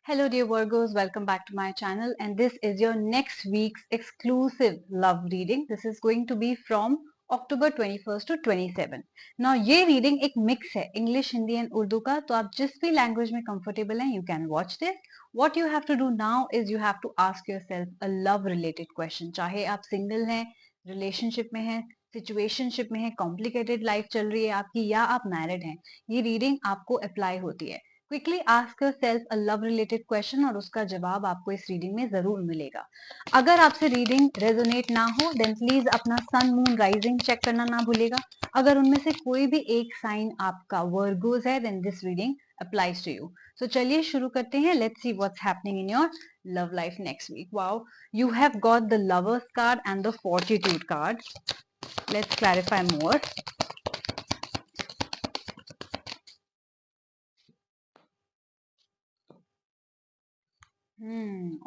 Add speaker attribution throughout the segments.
Speaker 1: Hello dear Virgos, welcome back to my channel and this is your next week's exclusive love reading. This is going to be from October 21st to 27. Now ये reading एक mix है English, Hindi and Urdu का, तो आप जिस भी language में comfortable हैं you can watch this. What you have to do now is you have to ask yourself a love related question. चाहे आप single हैं, relationship में हैं, situationship में हैं, complicated life चल रही है आपकी या आप married हैं, ये reading आपको apply होती है. Quickly ask yourself a love related question और उसका जवाब आपको इस रीडिंग में जरूर मिलेगा. अगर आपसे रीडिंग रेजोनेट ना हो देन प्लीज अपना सन मून राइजिंग चेक करना ना भूलेगा. अगर उनमें से कोई भी एक साइन आपका वर्गोज है then this reading applies to you. So चलिए शुरू करते हैं. Let's see what's happening in your love life next week. Wow, you have got the lovers card and the fortitude card. Let's clarify more.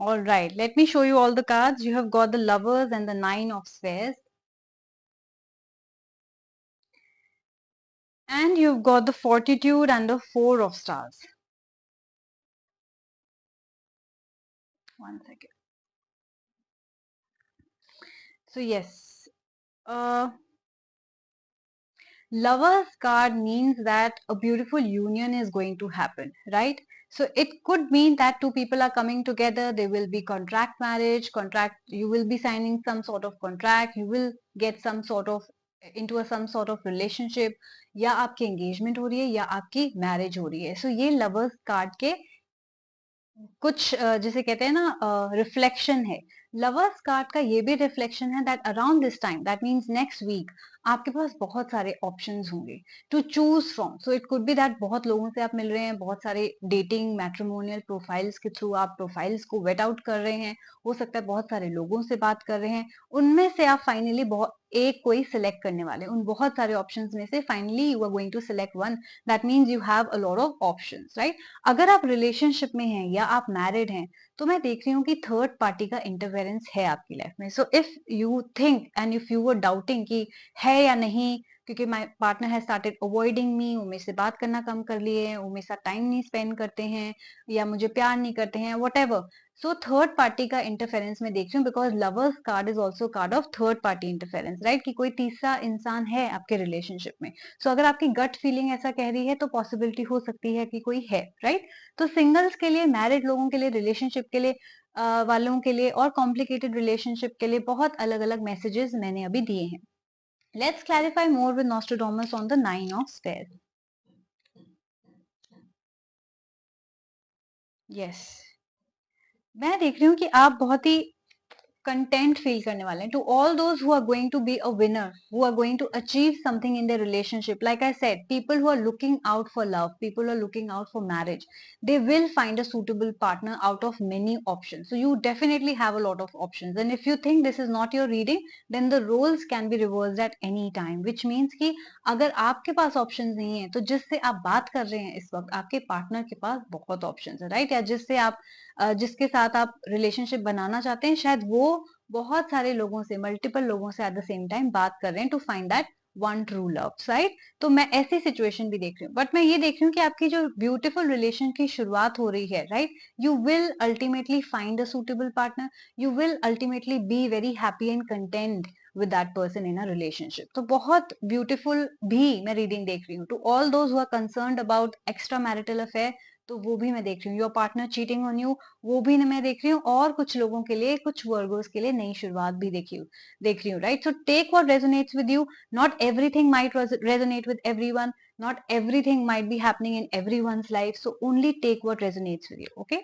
Speaker 1: All right. Let me show you all the cards. You have got the Lovers and the Nine of Spheres. And you've got the Fortitude and the Four of Stars. One second. So yes, Lovers card means that a beautiful union is going to happen, right? So it could mean that two people are coming together. There will be contract marriage, contract. You will be signing some sort of contract. You will get some sort of into a some sort of relationship. या आपकी engagement हो रही है या आपकी marriage हो रही है. So ये lovers card के कुछ जिसे कहते हैं ना रिफ्लेक्शन है. लवर्स कार्ड का ये भी रिफ्लेक्शन है that around this time that means next week आपके पास बहुत सारे ऑप्शंस होंगे to choose from. So it could be that बहुत लोगों से आप मिल रहे हैं, बहुत सारे डेटिंग मैट्रिमोनियल प्रोफाइल्स के थ्रू आप प्रोफाइल्स को वेट आउट कर रहे हैं. हो सकता है बहुत सारे लोगों से बात कर रहे हैं, उनमें से आप फाइनली बहुत एक कोई सिलेक्ट करने वाले. उन बहुत सारे ऑप्शंस में से finally you are going to select one. That means you have a lot of options, right? अगर आप रिलेशनशिप में हैं या आप मैरिड हैं तो मैं देख रही हूँ कि थर्ड पार्टी का इंटरफेरेंस है आपकी लाइफ में. So if you think and if you were doubting कि है या नहीं, क्योंकि my partner has started avoiding मी, वो मेरे से बात करना कम कर लिए हैं, वो मेरे साथ टाइम नहीं स्पेंड करते हैं या मुझे प्यार नहीं करते हैं, what ever. So third party का इंटरफेरेंस में देख रही हूँ because lovers card is also card of third party interference, right? कि कोई तीसरा इंसान है आपके रिलेशनशिप में. सो अगर आपकी गट फीलिंग ऐसा कह रही है तो पॉसिबिलिटी हो सकती है कि कोई है, राइट? तो सिंगल्स के लिए, मैरिड लोगों के लिए, रिलेशनशिप के लिए वालों के लिए और कॉम्प्लिकेटेड रिलेशनशिप के लिए बहुत अलग अलग मैसेजेस मैंने अभी दिए हैं. Let's clarify more with Nostradamus on the nine of spare. Yes, मैं देख रही हूँ कि आप बहुत ही कंटेंट फील करने वाले हैं. To all those who are going to be a winner, who are going to achieve something in their relationship, like I said, people who are looking out for love, people who are looking out for marriage, they will find a suitable partner out of many options. So you definitely have a lot of options, and if you think this is not your reading then the roles can be reversed at any time, which means कि अगर आपके पास options नहीं है तो जिससे आप बात कर रहे हैं इस वक्त आपके पार्टनर के पास बहुत options है, राइट? या जिससे आप जिसके साथ आप रिलेशनशिप बनाना चाहते हैं शायद वो बहुत सारे लोगों से, मल्टीपल लोगों से एट द सेम टाइम बात कर रहे हैं to find that one true love, right? तो मैं ऐसी सिचुएशन भी देख रही हूँ, बट मैं ये देख रही हूँ कि आपकी जो ब्यूटीफुल रिलेशन की शुरुआत हो रही है, right? You will ultimately find a suitable partner, you will ultimately be very happy and content with that person in a relationship. तो बहुत ब्यूटीफुल भी मैं रीडिंग देख रही हूँ. To all those who are concerned about extra marital affair, तो वो भी मैं देख रही हूँ. Your partner cheating on you, वो भी मैं देख रही हूँ. और कुछ लोगों के लिए, कुछ वर्गोस के लिए नई शुरुआत भी देख रही हूँ, right? So take what resonates with you. Not everything might resonate with everyone, not everything might be happening in everyone's life, so only take what resonates with you. Okay,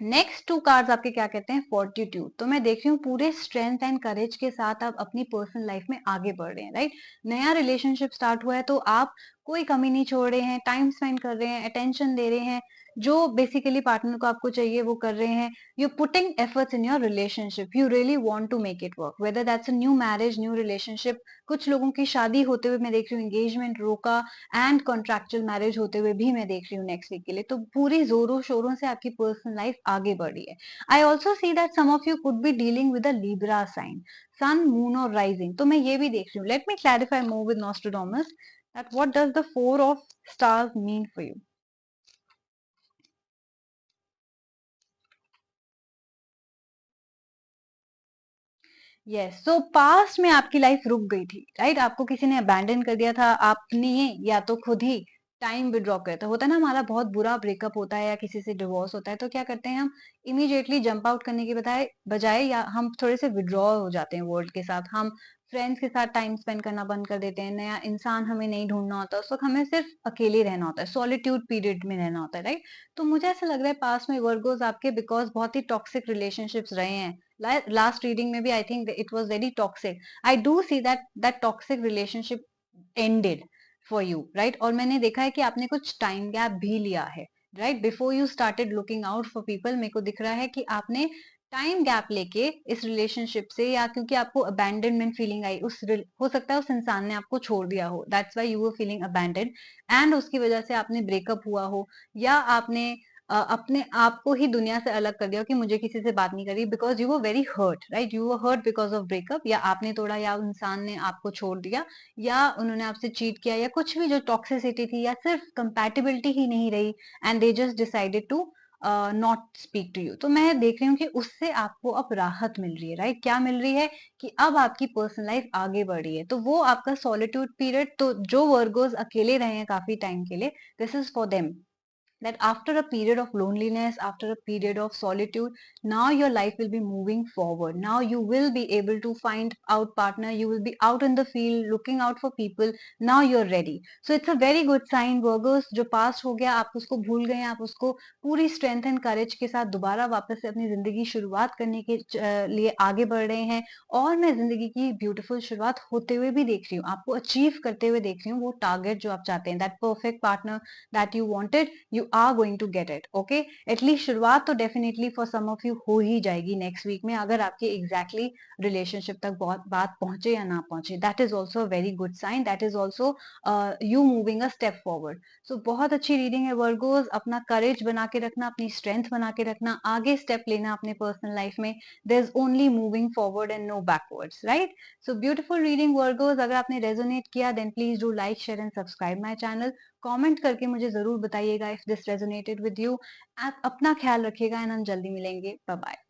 Speaker 1: next two cards आपके क्या कहते हैं? Fortitude. तो मैं देख रही हूँ पूरे स्ट्रेंथ एंड करेज के साथ आप अपनी पर्सनल लाइफ में आगे बढ़ रहे हैं, राइट? नया रिलेशनशिप स्टार्ट हुआ है तो आप कोई कमी नहीं छोड़ रहे हैं, टाइम स्पेंड कर रहे हैं, अटेंशन दे रहे हैं, जो बेसिकली पार्टनर को आपको चाहिए वो कर रहे हैं. You putting efforts in your relationship, you really want to make it work, whether that's a new marriage, new relationship. कुछ लोगों की शादी होते हुए मैं देख रही हूँ, एंगेजमेंट रोका एंड कॉन्ट्रेक्चुअल मैरिज होते हुए भी मैं देख रही हूँ नेक्स्ट वीक के लिए. तो पूरी जोरों शोरों से आपकी पर्सनल लाइफ आगे बढ़ रही है. I also see that some of you could be dealing with a Libra sign, sun moon और राइजिंग. तो मैं ये भी देख रही हूँ. Let me clarify more with Nostradamus that what does the four of stars mean for you. Yes, so past में आपकी लाइफ रुक गई थी, राइट? आपको किसी ने अबैंडन कर दिया था, आपने या तो खुद ही टाइम विथड्रॉ किया था। होता है ना, हमारा बहुत बुरा ब्रेकअप होता है या किसी से डिवोर्स होता है, तो क्या करते हैं हम, इमीडिएटली जंप आउट करने के बजाय बजाय या हम थोड़े से विड्रॉ हो जाते हैं वर्ल्ड के साथ। हम फ्रेंड्स के साथ टाइम स्पेंड करना बंद कर देते हैं, नया इंसान हमें नहीं ढूंढना होता, उस वक्त हमें सिर्फ अकेले रहना होता है, सॉलिट्यूड पीरियड में रहना होता है, राइट? तो मुझे ऐसा लग रहा है पास्ट में वर्गोस आपके बिकॉज बहुत ही टॉक्सिक रिलेशनशिप्स रहे हैं। Last reading maybe I think that it was very toxic. I do see that toxic relationship ended for you, right? और मैंने देखा है कि आपने कुछ टाइम गैप भी लिया है, right? Before you started looking out for people, मेरे को दिख रहा है कि आपने टाइम गैप लेके इस रिलेशनशिप से, या क्योंकि आपको अबैंडनमेंट फीलिंग आई, हो सकता है उस इंसान ने आपको छोड़ दिया हो, that's why you were feeling abandon, and उसकी वजह से आपने ब्रेकअप हुआ हो, या आपने अपने आप को ही दुनिया से अलग कर दिया कि मुझे किसी से बात नहीं करी, because you were very hurt, right? You were hurt because of breakup, या आपने तोड़ा, या इंसान ने आपको छोड़ दिया, या उन्होंने आपसे चीट किया, या कुछ भी जो टॉक्सिसिटी थी, या सिर्फ कंपैटिबिलिटी ही नहीं रही, and they just decided to not speak to you. तो मैं देख रही हूँ कि उससे आपको अब राहत मिल रही है, राइट? क्या मिल रही है कि अब आपकी पर्सनल लाइफ आगे बढ़ रही है, तो वो आपका सॉलिट्यूड पीरियड, तो जो वर्गोस अकेले रहे हैं काफी टाइम के लिए, this is for them, that after a period of loneliness, after a period of solitude, now your life will be moving forward. Now you will be able to find out partner, you will be out in the field looking out for people. Now you're ready. So it's a very good sign, Virgos. जो past हो गया आप उसको भूल गए, आप उसको पूरी strength and courage के साथ दोबारा वापस से अपनी जिंदगी शुरुआत करने के लिए आगे बढ़ रहे हैं, और मैं जिंदगी की ब्यूटीफुल शुरुआत होते हुए भी देख रही हूँ, आपको अचीव करते हुए देख रही हूँ वो टारगेट जो आप चाहते हैं, that perfect partner that you wanted, you are going to get it, okay? At least शुरुआत तो definitely for some of you हो ही जाएगी नेक्स्ट वीक में, अगर आपके एग्जैक्टली रिलेशनशिप तक बहुत बात पहुंचे या ना पहुंचे, that is also a very good sign, that is also you moving a step forward. So बहुत अच्छी रीडिंग है वर्गोज, अपना करेज बना के रखना, अपनी स्ट्रेंथ बना के रखना, आगे स्टेप लेना अपने पर्सनल लाइफ में, there is only moving forward and no backwards, right? So beautiful reading Virgos, अगर आपने रेजोनेट किया then please do like share and subscribe my channel. Comment करके मुझे जरूर बताइएगा if this resonated with you. आप अपना ख्याल रखिएगा एंड हम जल्दी मिलेंगे, बाय बाय।